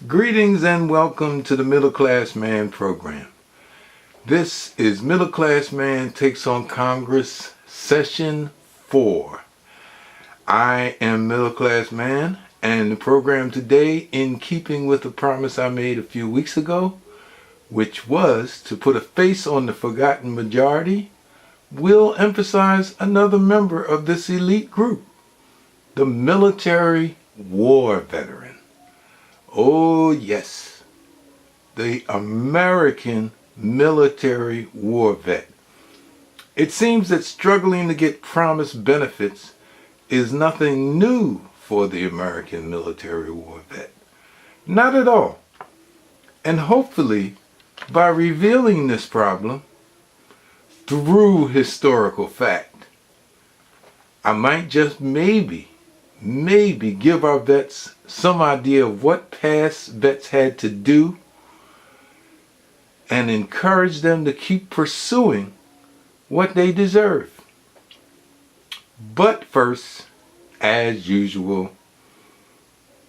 Greetings and welcome to the Middle Class Man program. This is Middle Class Man Takes on Congress, Session 4. I am Middle Class Man, and the program today, in keeping with the promise I made a few weeks ago, which was to put a face on the forgotten majority, will emphasize another member of this elite group, the military war veteran. Oh yes, the American military war vet. It seems that struggling to get promised benefits is nothing new for the American military war vet. Not at all. And hopefully, by revealing this problem through historical fact, I might just maybe give our vets some idea of what past vets had to do and encourage them to keep pursuing what they deserve. But first, as usual,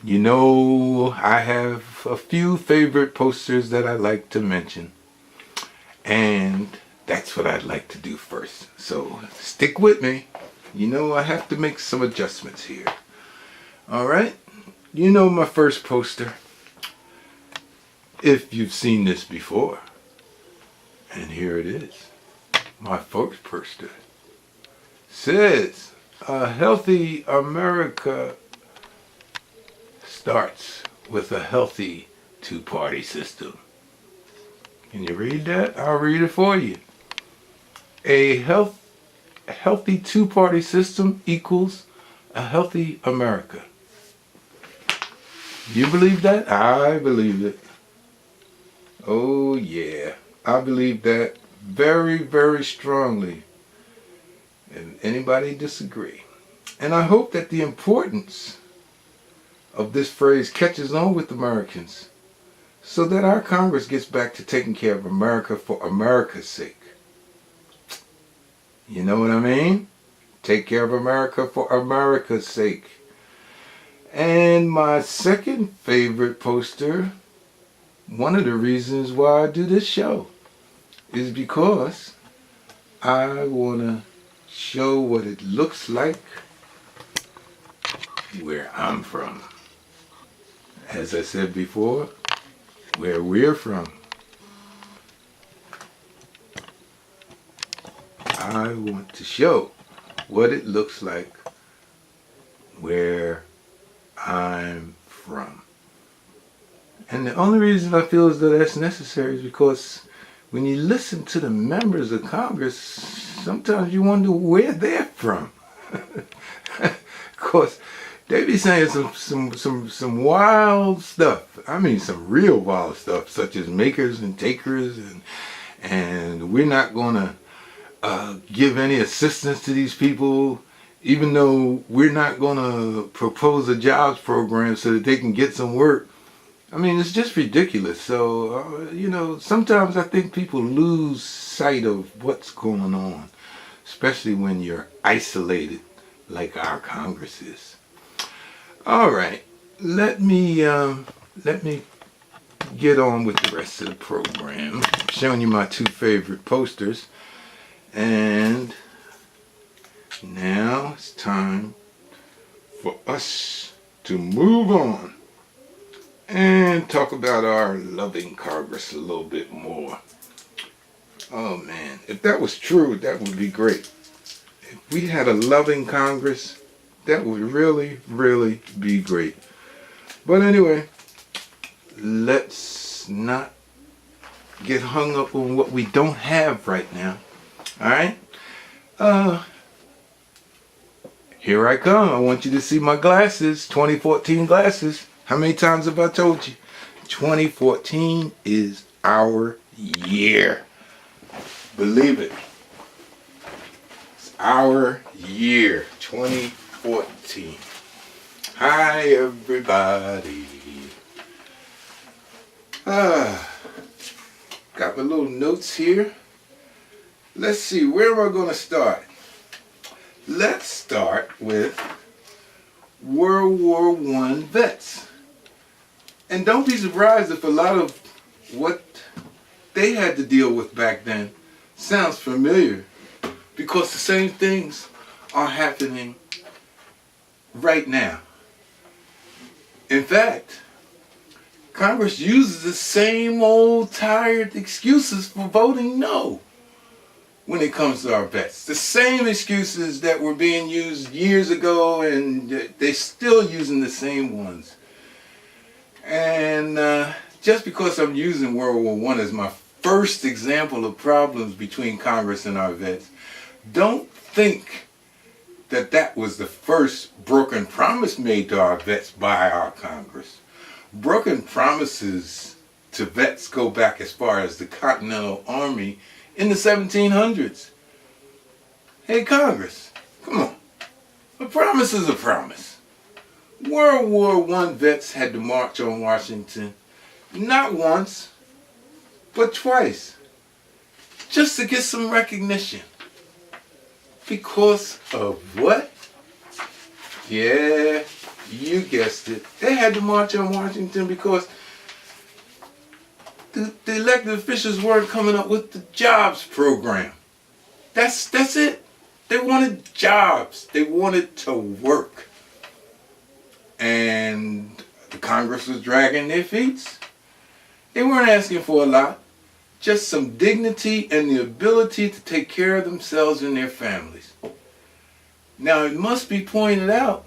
you know I have a few favorite posters that I like to mention, and that's what I'd like to do first. So stick with me. You know I have to make some adjustments here. Alright, you know my first poster, if you've seen this before, and here it is, my first poster, says, a healthy America starts with a healthy two-party system. Can you read that? I'll read it for you. A healthy two-party system equals a healthy America. You believe that? I believe it. Oh yeah, I believe that very, very strongly. And anybody disagree? And I hope that the importance of this phrase catches on with Americans so that our Congress gets back to taking care of America for America's sake. You know what I mean? Take care of America for America's sake. And my second favorite poster, one of the reasons why I do this show, is because I want to show what it looks like where I'm from. As I said before, where we're from. I want to show what it looks like where I'm from. And the only reason I feel as though that's necessary is because when you listen to the members of Congress, sometimes you wonder where they're from. Of course, they be saying some wild stuff. I mean, some real wild stuff, such as makers and takers, and we're not going to give any assistance to these people, even though we're not going to propose a jobs program so that they can get some work. I mean, it's just ridiculous. So, sometimes I think people lose sight of what's going on, especially when you're isolated like our Congress is. All right, let me get on with the rest of the program. I'm showing you my two favorite posters, and now it's time for us to move on and talk about our loving Congress a little bit more. Oh man, if that was true, that would be great. If we had a loving Congress, that would really, really be great. But anyway, let's not get hung up on what we don't have right now. Alright? Here I come. I want you to see my glasses, 2014 glasses. How many times have I told you? 2014 is our year. Believe it. It's our year, 2014. Hi, everybody. Got my little notes here. Let's see, where am I going to start? Let's start with World War I vets. And don't be surprised if a lot of what they had to deal with back then sounds familiar, because the same things are happening right now. In fact, Congress uses the same old tired excuses for voting no when it comes to our vets. The same excuses that were being used years ago, and they're still using the same ones. And just because I'm using World War I as my first example of problems between Congress and our vets, don't think that that was the first broken promise made to our vets by our Congress. Broken promises to vets go back as far as the Continental Army in the 1700s. Hey Congress, come on. A promise is a promise. World War I vets had to march on Washington not once, but twice, just to get some recognition. Because of what? Yeah, you guessed it. They had to march on Washington because the elected officials weren't coming up with the jobs program. That's it. They wanted jobs. They wanted to work. And the Congress was dragging their feet. They weren't asking for a lot. Just some dignity and the ability to take care of themselves and their families. Now, it must be pointed out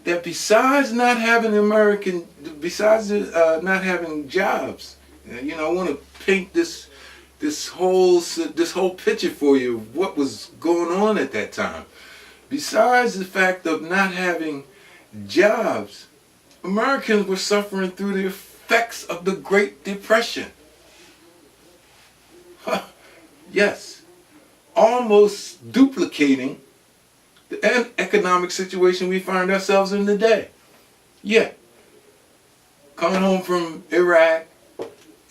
that besides not having not having jobs, you know, I want to paint this whole picture for you of what was going on at that time. Besides the fact of not having jobs, Americans were suffering through the effects of the Great Depression. Yes, almost duplicating the economic situation we find ourselves in today. Yeah, coming home from Iraq,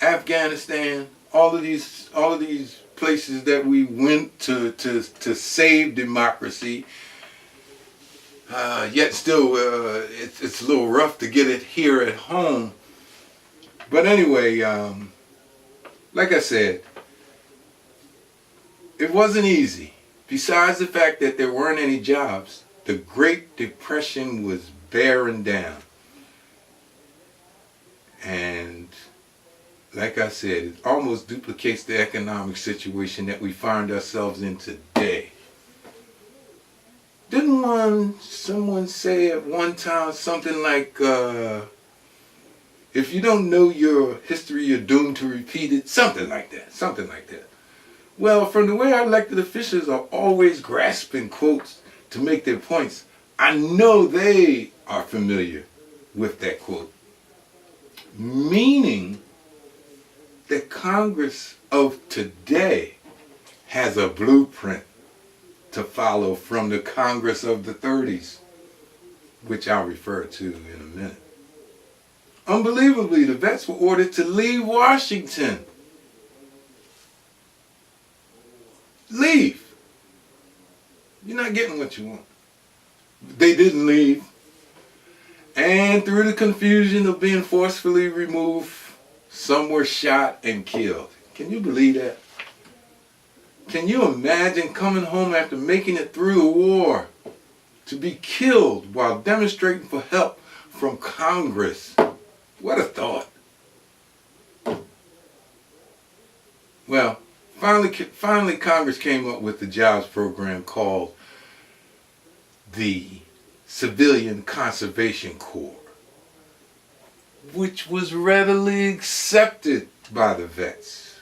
Afghanistan, all of these places that we went to save democracy. Yet still, it's a little rough to get it here at home. But anyway, like I said, it wasn't easy. Besides the fact that there weren't any jobs, the Great Depression was bearing down. And like I said, it almost duplicates the economic situation that we find ourselves in today. Didn't someone say at one time something like, if you don't know your history, you're doomed to repeat it? Something like that. Well, from the way our elected officials are always grasping quotes to make their points, I know they are familiar with that quote. Meaning that Congress of today has a blueprint to follow from the Congress of the 30s, which I'll refer to in a minute. Unbelievably, the vets were ordered to leave Washington. Leave. You're not getting what you want. They didn't leave. And through the confusion of being forcefully removed, some were shot and killed. Can you believe that? Can you imagine coming home after making it through the war to be killed while demonstrating for help from Congress? What a thought. Well, finally Congress came up with the jobs program called the Civilian Conservation Corps, which was readily accepted by the vets.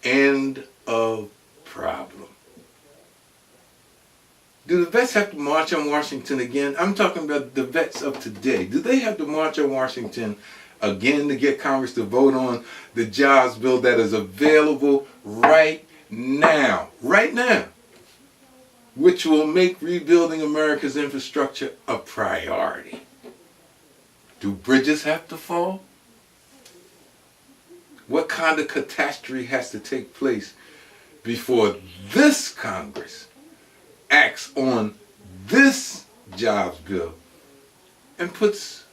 End of problem. Do the vets have to march on Washington again? I'm talking about the vets of today. Do they have to march on Washington again to get Congress to vote on the jobs bill that is available right now? Right now. Which will make rebuilding America's infrastructure a priority. Do bridges have to fall? What kind of catastrophe has to take place before this Congress acts on this jobs bill and puts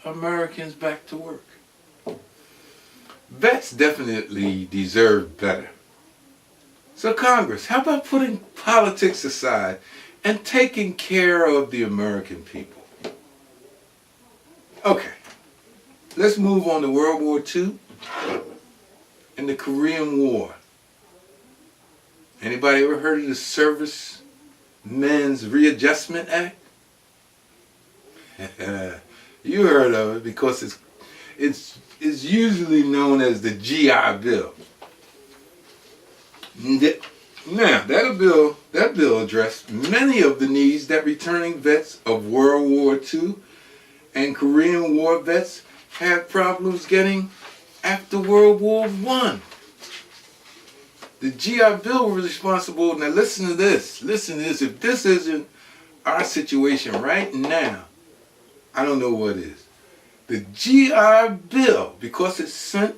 Americans back to work. Vets definitely deserve better. So Congress, how about putting politics aside and taking care of the American people? Okay, let's move on to World War II and the Korean War. Anybody ever heard of the Servicemen's Readjustment Act? You heard of it because it's usually known as the GI Bill. Now, that bill addressed many of the needs that returning vets of World War II and Korean War vets had problems getting after World War I. The GI Bill was responsible. Now listen to this. If this isn't our situation right now, I don't know what is. The GI Bill, because it sent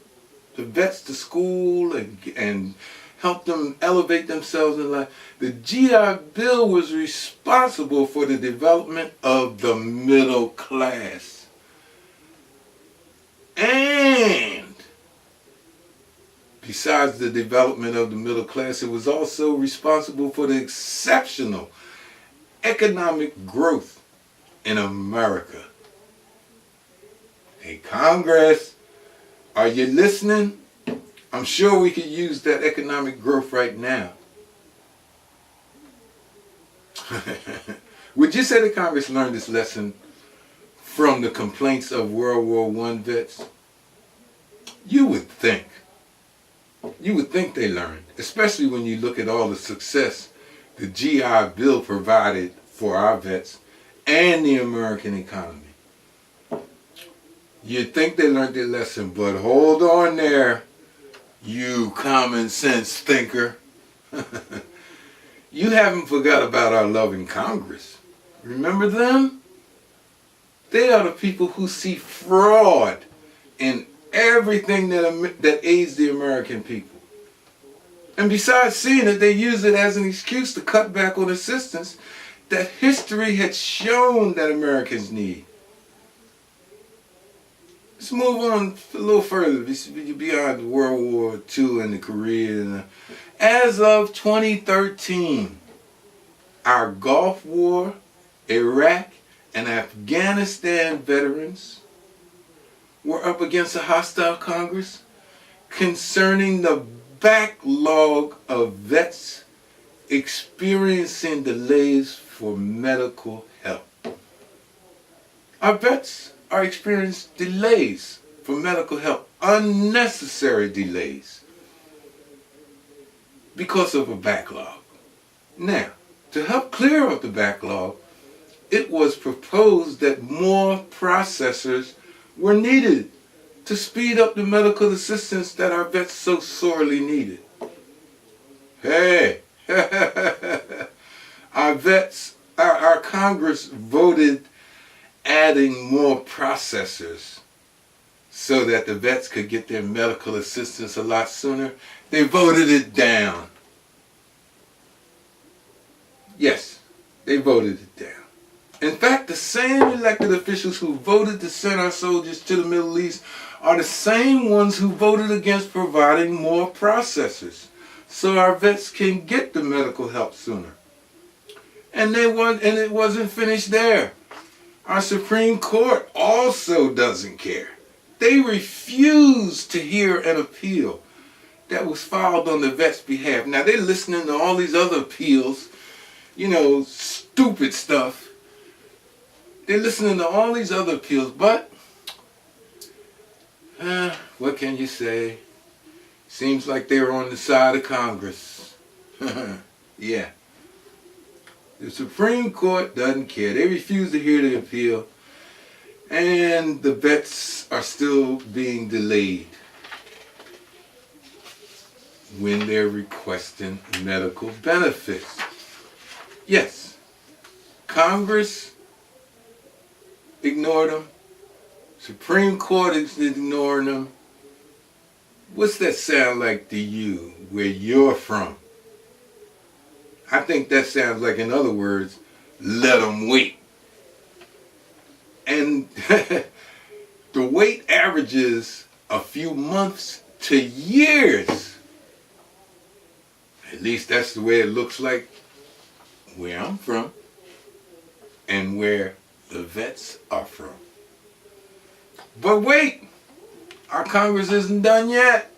the vets to school and helped them elevate themselves in life, the GI Bill was responsible for the development of the middle class. And besides the development of the middle class, it was also responsible for the exceptional economic growth in America. Hey, Congress, are you listening? I'm sure we could use that economic growth right now. Would you say the Congress learned this lesson from the complaints of World War I vets? You would think. You would think they learned, especially when you look at all the success the GI Bill provided for our vets and the American economy. You'd think they learned their lesson, but hold on there, you common sense thinker. You haven't forgot about our loving Congress. Remember them? They are the people who see fraud in everything that aids the American people. And besides seeing it, they use it as an excuse to cut back on assistance that history had shown that Americans need. Let's move on a little further beyond World War II and the Korean. As of 2013, our Gulf War, Iraq, and Afghanistan veterans were up against a hostile Congress concerning the backlog of vets experiencing delays for medical help. Our vets are experiencing delays for medical help, unnecessary delays, because of a backlog. Now, to help clear up the backlog, it was proposed that more processors were needed to speed up the medical assistance that our vets so sorely needed. Hey, our Congress voted adding more processors so that the vets could get their medical assistance a lot sooner. They voted it down. Yes, they voted it down. In fact, the same elected officials who voted to send our soldiers to the Middle East are the same ones who voted against providing more processors so our vets can get the medical help sooner. And it wasn't finished there. Our Supreme Court also doesn't care. They refused to hear an appeal that was filed on the vet's behalf. Now they're listening to all these other appeals, stupid stuff. They're listening to all these other appeals, but what can you say? Seems like they're on the side of Congress. Yeah. The Supreme Court doesn't care. They refuse to hear the appeal, and the vets are still being delayed when they're requesting medical benefits. Yes, Congress ignored them. Supreme Court is ignoring them. What's that sound like to you where you're from? I think that sounds like, in other words, let them wait. And The wait averages a few months to years. At least that's the way it looks like where I'm from and where the vets are from. But wait, our Congress isn't done yet.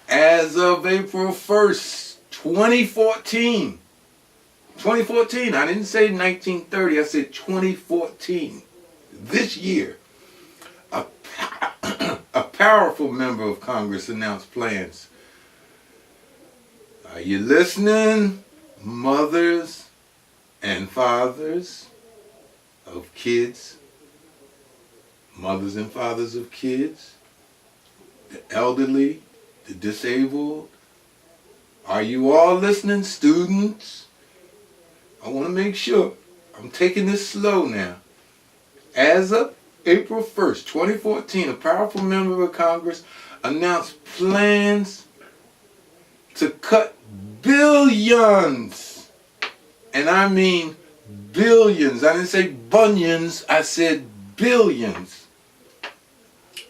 As of April 1st, 2014, I didn't say 1930, I said 2014. This year, a powerful member of Congress announced plans. Are you listening, mothers and fathers of kids? Mothers and fathers of kids, the elderly, the disabled. Are you all listening, students? I want to make sure. I'm taking this slow now. As of April 1st, 2014, a powerful member of Congress announced plans to cut billions. And I mean billions. I didn't say bunions, I said billions.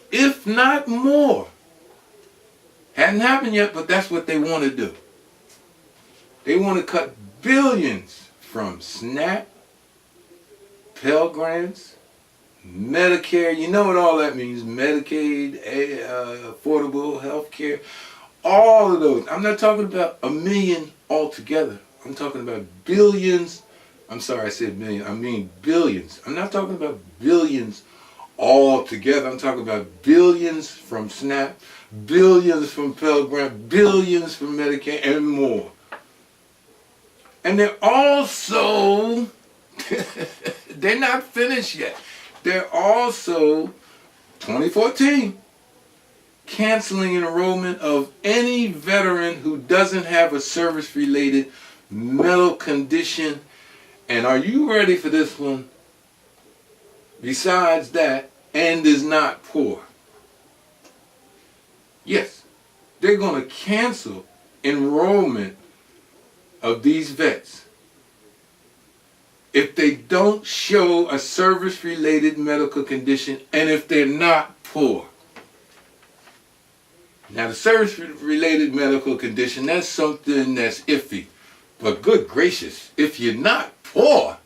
If not more. Hadn't happened yet, but that's what they want to do. They want to cut billions from SNAP, Pell Grants, Medicare. You know what all that means. Medicaid, affordable health care. All of those. I'm not talking about a million altogether. I'm talking about billions. I'm sorry, I said million. I mean billions. I'm not talking about billions all together. I'm talking about billions from SNAP, billions from Pell Grant, billions from Medicaid, and more. And they're also, they're not finished yet. They're also, 2014, canceling enrollment of any veteran who doesn't have a service-related medical condition. And are you ready for this one? Besides that, and is not poor. Yes, they're going to cancel enrollment of these vets if they don't show a service-related medical condition and if they're not poor. Now, the service-related medical condition, that's something that's iffy. But good gracious, if you're not poor,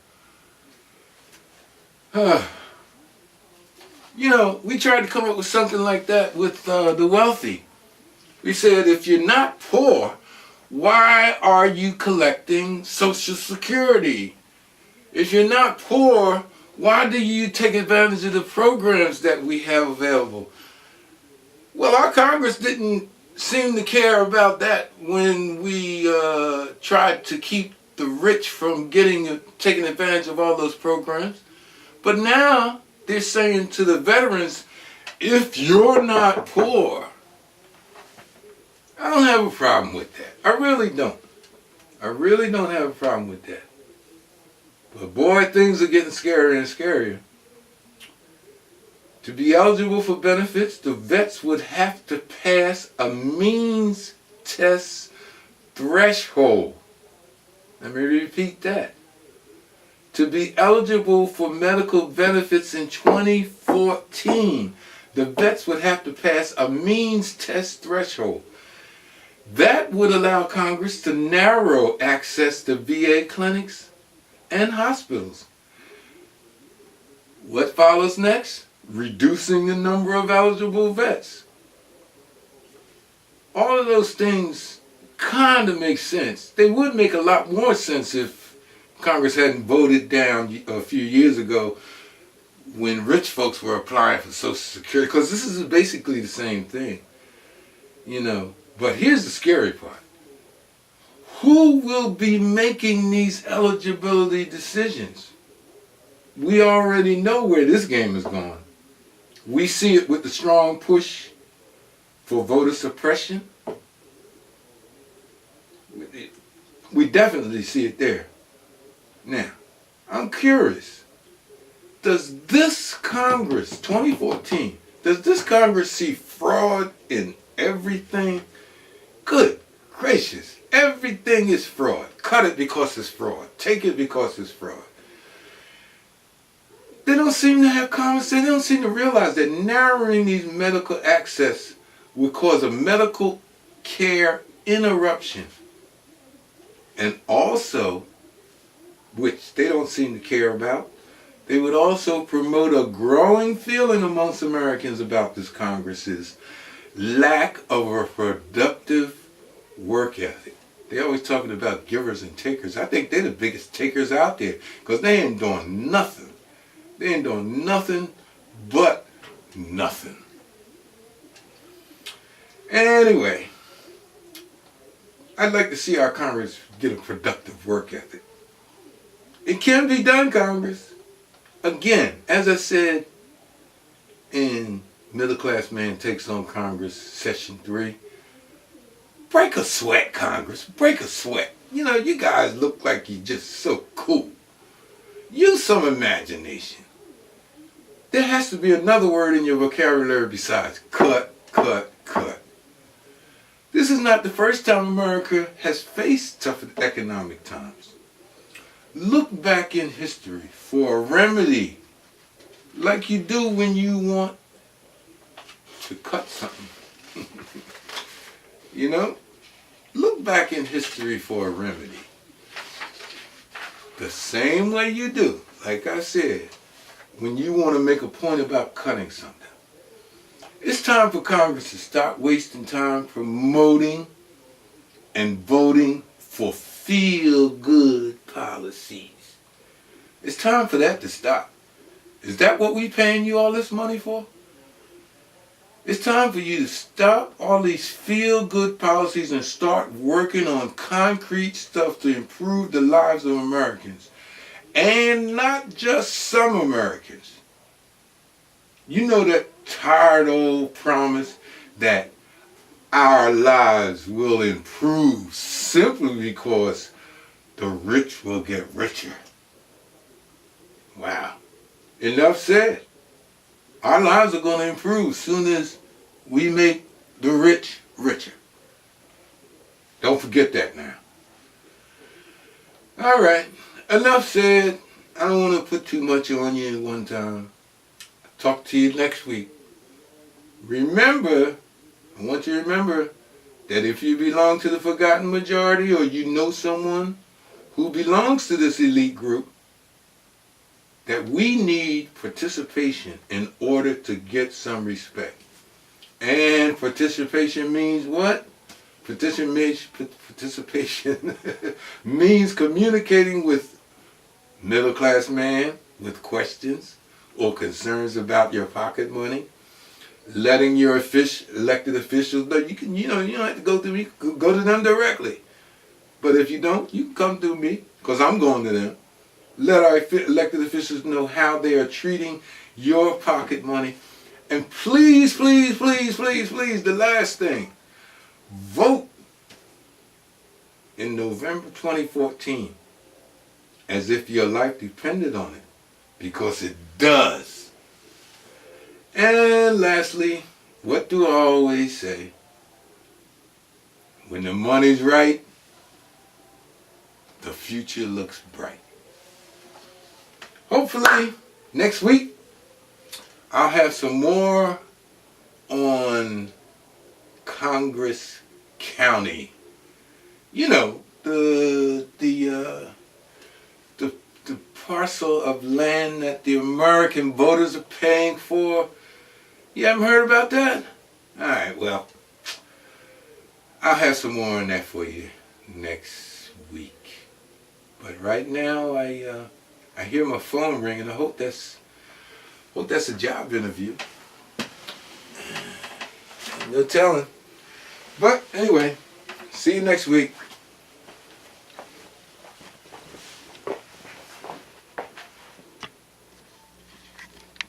you know, we tried to come up with something like that with the wealthy. We said, if you're not poor, why are you collecting Social Security? If you're not poor, why do you take advantage of the programs that we have available? Well, our Congress didn't seem to care about that when we tried to keep the rich from taking advantage of all those programs. But now they're saying to the veterans, if you're not poor, I don't have a problem with that. I really don't. I really don't have a problem with that. But boy, things are getting scarier and scarier. To be eligible for benefits, the vets would have to pass a means test threshold. Let me repeat that. To be eligible for medical benefits in 2014, the vets would have to pass a means test threshold. That would allow Congress to narrow access to VA clinics and hospitals. What follows next? Reducing the number of eligible vets. All of those things kind of make sense. They would make a lot more sense if Congress hadn't voted down a few years ago when rich folks were applying for Social Security, because this is basically the same thing, you know. But here's the scary part. Who will be making these eligibility decisions? We already know where this game is going. We see it with the strong push for voter suppression. We definitely see it there. Now, I'm curious. Does this Congress, 2014, does this Congress see fraud in everything? Good gracious. Everything is fraud. Cut it because it's fraud. Take it because it's fraud. They don't don't seem to have common sense. They don't seem to realize that narrowing these medical access would cause a medical care interruption. And also, which they don't seem to care about, they would also promote a growing feeling amongst Americans about this Congress's lack of a productive work ethic. They're always talking about givers and takers. I think they're the biggest takers out there because they ain't doing nothing. They ain't doing nothing but nothing. Anyway, I'd like to see our Congress get a productive work ethic. It can be done, Congress. Again, as I said in Middle Class Man Takes on Congress, Session 3, break a sweat, Congress. Break a sweat. You know, you guys look like you're just so cool. Use some imagination. There has to be another word in your vocabulary besides cut, cut, cut. This is not the first time America has faced tough economic times. Look back in history for a remedy, like you do when you want to cut something. You know? Look back in history for a remedy. The same way you do, like I said, when you want to make a point about cutting something. It's time for Congress to stop wasting time promoting and voting for feel-good policies. It's time for that to stop. Is that what we paying you all this money for? It's time for you to stop all these feel-good policies and start working on concrete stuff to improve the lives of Americans. And not just some Americans. You know that tired old promise that our lives will improve simply because the rich will get richer. Wow. Enough said. Our lives are going to improve as soon as we make the rich richer. Don't forget that now. All right. Enough said. I don't want to put too much on you at one time. Talk to you next week. Remember, I want you to remember that if you belong to the forgotten majority or you know someone who belongs to this elite group, that we need participation in order to get some respect. And participation means what? Participation means communicating with Middle Class Man with questions or concerns about your pocket money, letting your elected officials know. You don't have to go through me. Go to them directly. But if you don't, you can come through me because I'm going to them. Let our elected officials know how they are treating your pocket money. And please, please, please, please, please, the last thing, vote in November 2014 as if your life depended on it, because it does. And lastly, what do I always say? When the money's right, the future looks bright. Hopefully, next week, I'll have some more on Congress County. You know, the parcel of land that the American voters are paying for. You haven't heard about that? All right, well, I'll have some more on that for you next week. But right now, I hear my phone ringing. I hope that's a job interview. No telling. But anyway, see you next week.